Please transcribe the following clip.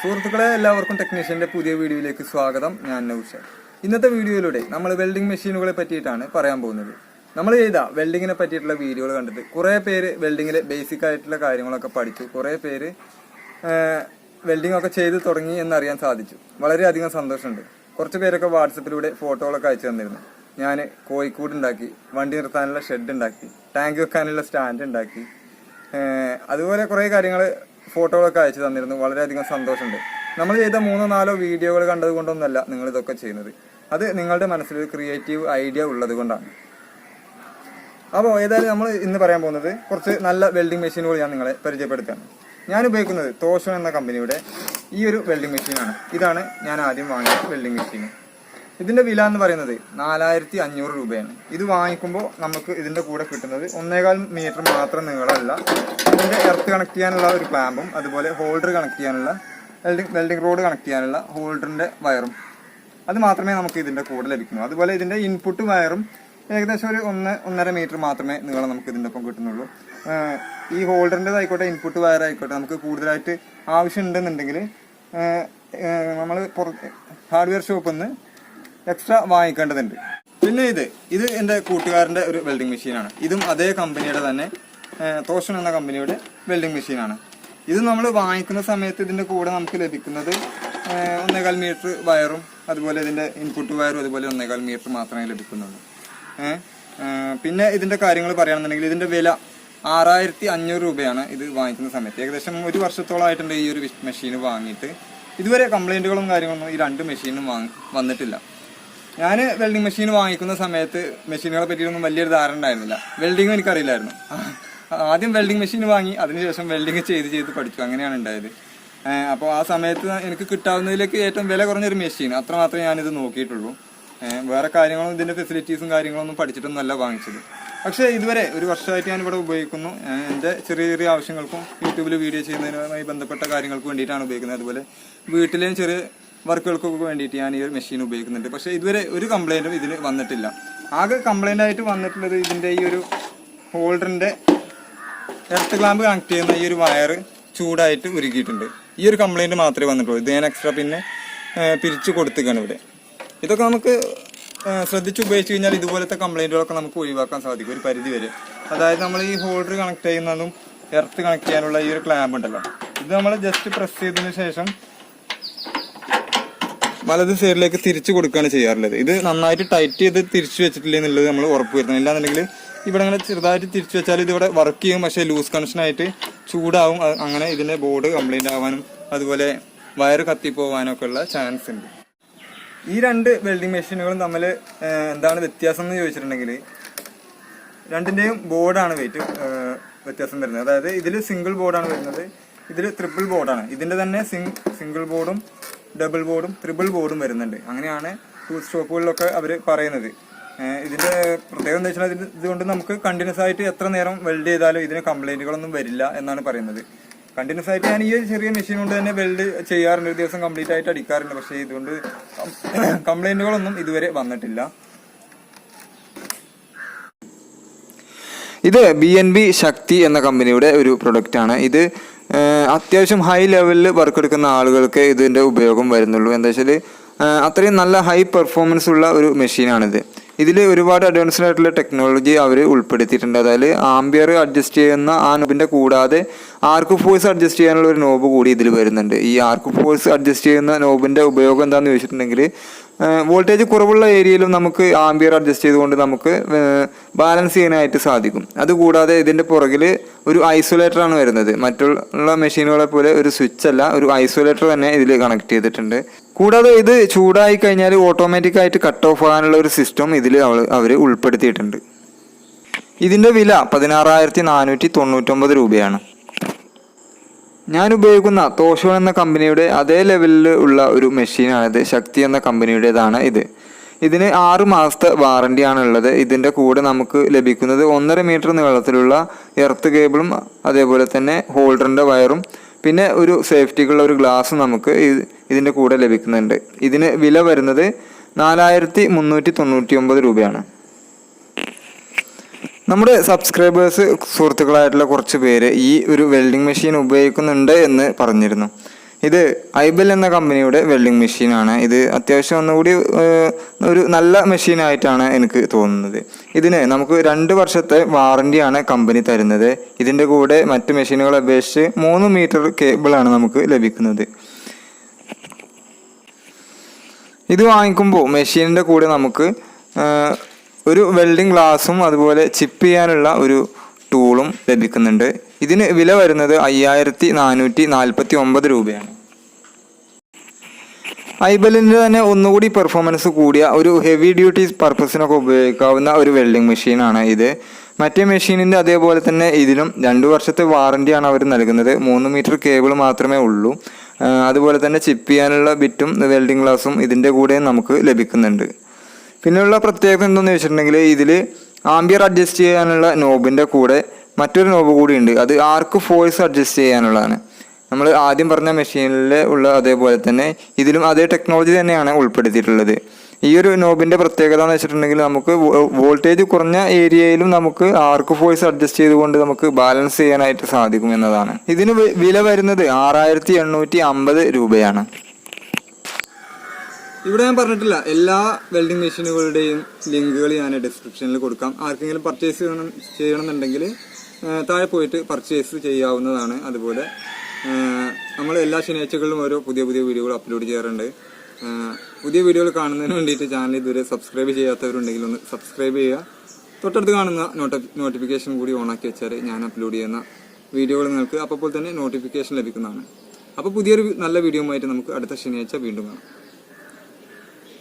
സുഹൃത്തുക്കളെ, എല്ലാവർക്കും ടെക്നീഷ്യൻ്റെ പുതിയ വീഡിയോയിലേക്ക് സ്വാഗതം. ഞാൻ നൗഷർ. ഇന്നത്തെ വീഡിയോയിലൂടെ നമ്മൾ വെൽഡിംഗ് മെഷീനുകളെ പറ്റിയിട്ടാണ് പറയാൻ പോകുന്നത്. നമ്മൾ ചെയ്ത വെൽഡിങ്ങിനെ പറ്റിയിട്ടുള്ള വീഡിയോകൾ കണ്ടിട്ട് കുറേ പേര് വെൽഡിങ്ങിലെ ബേസിക് ആയിട്ടുള്ള കാര്യങ്ങളൊക്കെ പഠിച്ചു. കുറേ പേര് വെൽഡിംഗ് ഒക്കെ ചെയ്ത് തുടങ്ങി എന്നറിയാൻ സാധിച്ചു. വളരെയധികം സന്തോഷമുണ്ട്. കുറച്ച് പേരൊക്കെ വാട്സപ്പിലൂടെ ഫോട്ടോകളൊക്കെ അയച്ചു തന്നിരുന്നു. ഞാൻ കോഴിക്കൂട് ഉണ്ടാക്കി, വണ്ടി നിർത്താനുള്ള ഷെഡ് ഉണ്ടാക്കി, ടാങ്ക് വെക്കാനുള്ള സ്റ്റാൻഡ് ഉണ്ടാക്കി, അതുപോലെ കുറേ കാര്യങ്ങൾ ഫോട്ടോകളൊക്കെ അയച്ചു തന്നിരുന്നു. വളരെയധികം സന്തോഷമുണ്ട്. നമ്മൾ ചെയ്ത 3-4 വീഡിയോകൾ കണ്ടത് കൊണ്ടൊന്നുമല്ല നിങ്ങൾ ഇതൊക്കെ ചെയ്യുന്നത്. അത് നിങ്ങളുടെ മനസ്സിൽ ഒരു ക്രിയേറ്റീവ് ഐഡിയ ഉള്ളത് കൊണ്ടാണ്. അപ്പോൾ ഏതായാലും നമ്മൾ ഇന്ന് പറയാൻ പോകുന്നത് കുറച്ച് നല്ല വെൽഡിംഗ് മെഷീനുകൾ ഞാൻ നിങ്ങളെ പരിചയപ്പെടുത്താൻ. ഞാൻ ഉപയോഗിക്കുന്നത് തോഷൻ എന്ന കമ്പനിയുടെ ഈ ഒരു വെൽഡിംഗ് മെഷീനാണ്. ഇതാണ് ഞാൻ ആദ്യം വാങ്ങിയ വെൽഡിംഗ് മെഷീൻ. ഇതിൻ്റെ വില എന്ന് പറയുന്നത് 4500 രൂപയാണ്. ഇത് വാങ്ങിക്കുമ്പോൾ നമുക്ക് ഇതിൻ്റെ കൂടെ കിട്ടുന്നത് 1.25 മീറ്റർ മാത്രം നീളമല്ല, ഇതിൻ്റെ എർത്ത് കണക്ട് ചെയ്യാനുള്ള ഒരു ക്ലാമ്പും അതുപോലെ ഹോൾഡർ കണക്ട് ചെയ്യാനുള്ള വെൽഡിംഗ് റോഡ് കണക്ട് ചെയ്യാനുള്ള ഹോൾഡറിൻ്റെ വയറും അത് മാത്രമേ നമുക്ക് ഇതിൻ്റെ കൂടെ ലഭിക്കുന്നു. അതുപോലെ ഇതിൻ്റെ ഇൻപുട്ട് വയറും ഏകദേശം ഒരു 1.5 മീറ്റർ മാത്രമേ നീളം നമുക്ക് ഇതിൻ്റെ ഒപ്പം കിട്ടുന്നുള്ളൂ. ഈ ഹോൾഡറിൻ്റെതായിക്കോട്ടെ ഇൻപുട്ട് വയർ ആയിക്കോട്ടെ നമുക്ക് കൂടുതലായിട്ട് ആവശ്യമുണ്ടെന്നുണ്ടെങ്കിൽ നമ്മൾ ഹാർഡ്വെയർ ഷോപ്പിൽ നിന്ന് എക്സ്ട്രാ വാങ്ങിക്കേണ്ടതുണ്ട്. പിന്നെ ഇത് എൻ്റെ കൂട്ടുകാരൻ്റെ ഒരു വെൽഡിംഗ് മെഷീനാണ്. ഇതും അതേ കമ്പനിയുടെ തന്നെ തോഷൻ എന്ന കമ്പനിയുടെ വെൽഡിംഗ് മെഷീനാണ്. ഇത് നമ്മൾ വാങ്ങിക്കുന്ന സമയത്ത് ഇതിൻ്റെ കൂടെ നമുക്ക് ലഭിക്കുന്നത് 1.25 മീറ്റർ വയറും അതുപോലെ ഇതിൻ്റെ ഇൻപുട്ട് വയറും അതുപോലെ 1.25 മീറ്റർ മാത്രമേ ലഭിക്കുന്നുള്ളൂ. പിന്നെ ഇതിൻ്റെ കാര്യങ്ങൾ പറയുകയാണെന്നുണ്ടെങ്കിൽ ഇതിൻ്റെ വില 6500 രൂപയാണ് ഇത് വാങ്ങിക്കുന്ന സമയത്ത്. ഏകദേശം 1 വർഷത്തോളമായിട്ടുണ്ട് ഈ ഒരു മെഷീൻ വാങ്ങിയിട്ട്. ഇതുവരെ കംപ്ലൈൻറ്റുകളും കാര്യങ്ങളൊന്നും ഈ 2 മെഷീനും വന്നിട്ടില്ല. ഞാൻ വെൽഡിംഗ് മെഷീൻ വാങ്ങിക്കുന്ന സമയത്ത് മെഷീനുകളെ പറ്റിയൊന്നും വലിയൊരു ധാരണ ഉണ്ടായിരുന്നില്ല. വെൽഡിങ്ങും എനിക്കറിയില്ലായിരുന്നു. ആദ്യം വെൽഡിംഗ് മെഷീൻ വാങ്ങി, അതിനുശേഷം വെൽഡിങ് ചെയ്ത് പഠിച്ചു. അങ്ങനെയാണ് ഉണ്ടായത്. അപ്പോൾ ആ സമയത്ത് എനിക്ക് കിട്ടാവുന്നതിലേക്ക് ഏറ്റവും വില കുറഞ്ഞൊരു മെഷീൻ, അത്രമാത്രമേ ഞാനിത് നോക്കിയിട്ടുള്ളൂ. വേറെ കാര്യങ്ങളും ഇതിൻ്റെ ഫെസിലിറ്റീസും കാര്യങ്ങളൊന്നും പഠിച്ചിട്ടൊന്നുമല്ല വാങ്ങിച്ചത്. പക്ഷേ ഇതുവരെ 1 വർഷമായിട്ട് ഞാനിവിടെ ഉപയോഗിക്കുന്നു. എൻ്റെ ചെറിയ ചെറിയ ആവശ്യങ്ങൾക്കും യൂട്യൂബിൽ വീഡിയോ ചെയ്യുന്നതിനുമായി ബന്ധപ്പെട്ട കാര്യങ്ങൾക്ക് വേണ്ടിയിട്ടാണ് ഉപയോഗിക്കുന്നത്. അതുപോലെ വീട്ടിലെയും ചെറിയ വർക്കുകൾക്കൊക്കെ വേണ്ടിയിട്ട് ഞാൻ ഈ ഒരു മെഷീൻ ഉപയോഗിക്കുന്നുണ്ട്. പക്ഷേ ഇതുവരെ ഒരു കംപ്ലൈൻറ്റും ഇതിന് വന്നിട്ടില്ല. ആകെ കംപ്ലൈൻ്റ് ആയിട്ട് വന്നിട്ടുള്ളത് ഇതിൻ്റെ ഈ ഒരു ഹോൾഡറിൻ്റെ എർത്ത് ക്ലാമ്പ് കണക്ട് ചെയ്യുന്ന ഈ ഒരു വയർ ചൂടായിട്ട് ഉരുകിയിട്ടുണ്ട്. ഈ ഒരു കംപ്ലൈൻറ്റ് മാത്രമേ വന്നിട്ടുള്ളൂ. ഇത് ഞാൻ എക്സ്ട്രാ പിന്നെ പിരിച്ചു കൊടുത്തുകയാണ് ഇവിടെ. ഇതൊക്കെ നമുക്ക് ശ്രദ്ധിച്ച് ഉപയോഗിച്ച് കഴിഞ്ഞാൽ ഇതുപോലത്തെ കംപ്ലൈൻറ്റുകളൊക്കെ നമുക്ക് ഒഴിവാക്കാൻ സാധിക്കും ഒരു പരിധി വരെ. അതായത് നമ്മൾ ഈ ഹോൾഡർ കണക്ട് ചെയ്യുന്നതും എർത്ത് കണക്ട് ചെയ്യാനുള്ള ഈ ഒരു ക്ലാമ്പ് ഉണ്ടല്ലോ, ഇത് നമ്മൾ ജസ്റ്റ് പ്രസ് ചെയ്തതിന് ശേഷം വലത് സൈഡിലേക്ക് തിരിച്ചു കൊടുക്കുകയാണ് ചെയ്യാറുള്ളത്. ഇത് നന്നായിട്ട് ടൈറ്റ് ചെയ്ത് തിരിച്ചു വെച്ചിട്ടില്ല എന്നുള്ളത് നമ്മൾ ഉറപ്പ് വരുത്തണം. ഇല്ലാന്നുണ്ടെങ്കിൽ ഇവിടെ അങ്ങനെ ചെറുതായിട്ട് തിരിച്ചു വെച്ചാൽ ഇതിവിടെ വർക്ക് ചെയ്യും, പക്ഷേ ലൂസ് കണക്ഷനായിട്ട് ചൂടാവും. അങ്ങനെ ഇതിൻ്റെ ബോർഡ് കംപ്ലൈൻ്റ് ആവാനും അതുപോലെ വയർ കത്തിപ്പോവാനും ഒക്കെ ഉള്ള ചാൻസ് ഉണ്ട്. ഈ 2 വെൽഡിംഗ് മെഷീനുകളും തമ്മിൽ എന്താണ് വ്യത്യാസം എന്ന് ചോദിച്ചിട്ടുണ്ടെങ്കിൽ രണ്ടിൻ്റെയും ബോർഡാണ് വ്യത്യാസം വരുന്നത്. അതായത് ഇതിൽ സിംഗിൾ ബോർഡാണ് വരുന്നത്, ഇതിൽ ട്രിപ്പിൾ ബോർഡാണ്. ഇതിൻ്റെ തന്നെ സിംഗിൾ ബോർഡും ഡബിൾ ബോർഡും ട്രിപ്പിൾ ബോർഡും വരുന്നുണ്ട്. അങ്ങനെയാണ് ടൂൾസ് ഷോപ്പുകളിലൊക്കെ അവർ പറയുന്നത്. ഇതിൻ്റെ പ്രത്യേകം എന്താ വെച്ചാൽ ഇതുകൊണ്ട് നമുക്ക് കണ്ടിന്യൂസ് ആയിട്ട് എത്ര നേരം വെൽഡ് ചെയ്താലും ഇതിന് കംപ്ലൈൻറ്റുകളൊന്നും വരില്ല എന്നാണ് പറയുന്നത്. കണ്ടിന്യൂസ് ആയിട്ട് ഞാൻ ഈ ഒരു ചെറിയ മെഷീൻ കൊണ്ട് തന്നെ വെൽഡ് ചെയ്യാറുണ്ട്, ഒരു ദിവസം കംപ്ലീറ്റ് ആയിട്ട് അടിക്കാറുണ്ട്. പക്ഷേ ഇതുകൊണ്ട് കംപ്ലൈൻറ്റുകളൊന്നും ഇതുവരെ വന്നിട്ടില്ല. ഇത് Bmb ശക്തി എന്ന കമ്പനിയുടെ ഒരു പ്രൊഡക്റ്റാണ്. ഇത് അത്യാവശ്യം ഹൈ ലെവലിൽ വർക്ക് എടുക്കുന്ന ആളുകൾക്ക് ഇതിൻ്റെ ഉപയോഗം വരുന്നുള്ളൂ. എന്താ വെച്ചാൽ അത്രയും നല്ല ഹൈ പെർഫോമൻസ് ഉള്ള ഒരു മെഷീനാണിത്. ഇതിൽ ഒരുപാട് അഡ്വാൻസ്ഡ് ആയിട്ടുള്ള ടെക്നോളജി അവർ ഉൾപ്പെടുത്തിയിട്ടുണ്ട്. അതായത് ആംബിയർ അഡ്ജസ്റ്റ് ചെയ്യുന്ന ആ നോബിൻ്റെ കൂടാതെ ആർക്ക് ഫോഴ്സ് അഡ്ജസ്റ്റ് ചെയ്യാനുള്ള ഒരു നോബ് കൂടി ഇതിൽ വരുന്നുണ്ട്. ഈ ആർക്ക് ഫോഴ്സ് അഡ്ജസ്റ്റ് ചെയ്യുന്ന നോബിൻ്റെ ഉപയോഗം എന്താണെന്ന് ചോദിച്ചിട്ടുണ്ടെങ്കിൽ വോൾട്ടേജ് കുറവുള്ള ഏരിയയിലും നമുക്ക് ആംബിയർ അഡ്ജസ്റ്റ് ചെയ്തുകൊണ്ട് നമുക്ക് ബാലൻസ് ചെയ്യാനായിട്ട് സാധിക്കും. അതുകൂടാതെ ഇതിൻ്റെ പുറകിൽ ഒരു ഐസൊലേറ്ററാണ് വരുന്നത്. മറ്റുള്ള മെഷീനുകളെ പോലെ ഒരു സ്വിച്ച് അല്ല, ഒരു ഐസൊലേറ്റർ തന്നെ ഇതിൽ കണക്ട് ചെയ്തിട്ടുണ്ട്. കൂടാതെ ഇത് ചൂടായി കഴിഞ്ഞാൽ ഓട്ടോമാറ്റിക്കായിട്ട് കട്ട് ഓഫ് ആകാനുള്ള ഒരു സിസ്റ്റം ഇതിൽ അവർ ഉൾപ്പെടുത്തിയിട്ടുണ്ട്. ഇതിൻ്റെ വില 16499 രൂപയാണ്. ഞാൻ ഉപയോഗിക്കുന്ന തോഷോൺ എന്ന കമ്പനിയുടെ അതേ ലെവലിൽ ഉള്ള ഒരു മെഷീനാണിത്. ശക്തി എന്ന കമ്പനിയുടേതാണ് ഇത്. ഇതിന് 6 മാസത്തെ വാറണ്ടിയാണുള്ളത്. ഇതിൻ്റെ കൂടെ നമുക്ക് ലഭിക്കുന്നത് 1.5 മീറ്റർ നീളത്തിലുള്ള എർത്ത് കേബിളും അതേപോലെ തന്നെ ഹോൾഡറിൻ്റെ വയറും പിന്നെ ഒരു സേഫ്റ്റിക്കുള്ള ഒരു ഗ്ലാസ് നമുക്ക് ഇതിൻ്റെ കൂടെ ലഭിക്കുന്നുണ്ട്. ഇതിന് വില വരുന്നത് 4399 രൂപയാണ്. നമ്മുടെ സബ്സ്ക്രൈബേഴ്സ് സുഹൃത്തുക്കളായിട്ടുള്ള കുറച്ച് പേര് ഈ ഒരു വെൽഡിംഗ് മെഷീൻ ഉപയോഗിക്കുന്നുണ്ട് എന്ന് പറഞ്ഞിരുന്നു. ഇത് ഐബൽ എന്ന കമ്പനിയുടെ വെൽഡിംഗ് മെഷീനാണ്. ഇത് അത്യാവശ്യം ഒന്നുകൂടി ഒരു നല്ല മെഷീനായിട്ടാണ് എനിക്ക് തോന്നുന്നത്. ഇതിന് നമുക്ക് 2 വർഷത്തെ വാറണ്ടിയാണ് കമ്പനി തരുന്നത്. ഇതിൻ്റെ കൂടെ മറ്റ് മെഷീനുകളെ അപേക്ഷിച്ച് 3 മീറ്റർ കേബിളാണ് നമുക്ക് ലഭിക്കുന്നത്. ഇത് വാങ്ങിക്കുമ്പോൾ മെഷീനിൻ്റെ കൂടെ നമുക്ക് ഒരു വെൽഡിംഗ് ഗ്ലാസും അതുപോലെ ചിപ്പ് ചെയ്യാനുള്ള ഒരു ടൂളും ലഭിക്കുന്നുണ്ട്. ഇതിന് വില വരുന്നത് 5449 രൂപയാണ്. ഐബലിൻ്റെ തന്നെ ഒന്നുകൂടി പെർഫോമൻസ് കൂടിയ ഒരു ഹെവി ഡ്യൂട്ടി പർപ്പസിനൊക്കെ ഉപയോഗിക്കാവുന്ന ഒരു വെൽഡിംഗ് മെഷീനാണ് ഇത്. മറ്റേ മെഷീനിൻ്റെ അതേപോലെ തന്നെ ഇതിനും 2 വർഷത്തെ വാറണ്ടിയാണ് അവർ നൽകുന്നത്. 3 മീറ്റർ കേബിൾ മാത്രമേ ഉള്ളൂ. അതുപോലെ തന്നെ ചിപ്പ് ചെയ്യാനുള്ള ബിറ്റും വെൽഡിംഗ് ഗ്ലാസും ഇതിൻ്റെ കൂടെ നമുക്ക് ലഭിക്കുന്നുണ്ട്. പിന്നെയുള്ള പ്രത്യേകത എന്തെന്ന് വെച്ചിട്ടുണ്ടെങ്കിൽ ഇതിൽ ആംബിയർ അഡ്ജസ്റ്റ് ചെയ്യാനുള്ള നോബിൻ്റെ കൂടെ മറ്റൊരു നോബ് കൂടി ഉണ്ട്. അത് ആർക്ക് ഫോഴ്സ് അഡ്ജസ്റ്റ് ചെയ്യാനുള്ളതാണ്. നമ്മൾ ആദ്യം പറഞ്ഞ മെഷീനിൽ ഉള്ള അതേപോലെ തന്നെ ഇതിലും അതേ ടെക്നോളജി തന്നെയാണ് ഉൾപ്പെടുത്തിയിട്ടുള്ളത്. ഈ ഒരു നോബിൻ്റെ പ്രത്യേകത എന്ന് വെച്ചിട്ടുണ്ടെങ്കിൽ നമുക്ക് വോൾട്ടേജ് കുറഞ്ഞ ഏരിയയിലും നമുക്ക് ആർക്ക് ഫോഴ്സ് അഡ്ജസ്റ്റ് ചെയ്തുകൊണ്ട് നമുക്ക് ബാലൻസ് ചെയ്യാനായിട്ട് സാധിക്കും എന്നതാണ്. ഇതിന് വില വരുന്നത് 6850 രൂപയാണ്. ഇവിടെ ഞാൻ പറഞ്ഞിട്ടില്ല, എല്ലാ വെൽഡിംഗ് മെഷീനുകളുടെയും ലിങ്കുകൾ ഞാൻ ഡിസ്ക്രിപ്ഷനിൽ കൊടുക്കാം. ആർക്കെങ്കിലും പർച്ചേസ് ചെയ്യണമെന്നുണ്ടെങ്കിൽ താഴെ പോയിട്ട് പർച്ചേസ് ചെയ്യാവുന്നതാണ്. അതുപോലെ നമ്മൾ എല്ലാ ശനിയാഴ്ചകളിലും ഓരോ പുതിയ വീഡിയോകൾ അപ്ലോഡ് ചെയ്യാറുണ്ട്. പുതിയ വീഡിയോകൾ കാണുന്നതിന് വേണ്ടിയിട്ട് ചാനൽ ഇതുവരെ സബ്സ്ക്രൈബ് ചെയ്യാത്തവരുണ്ടെങ്കിൽ ഒന്ന് സബ്സ്ക്രൈബ് ചെയ്യുക. തൊട്ടടുത്ത് കാണുന്ന നോട്ടിഫിക്കേഷൻ കൂടി ഓണാക്കി വെച്ചാൽ ഞാൻ അപ്ലോഡ് ചെയ്യുന്ന വീഡിയോകൾ നിങ്ങൾക്ക് അപ്പോൾ തന്നെ നോട്ടിഫിക്കേഷൻ ലഭിക്കുന്നതാണ്. അപ്പോൾ പുതിയൊരു നല്ല വീഡിയോ ആയിട്ട് നമുക്ക് അടുത്ത ശനിയാഴ്ച വീണ്ടും കാണാം.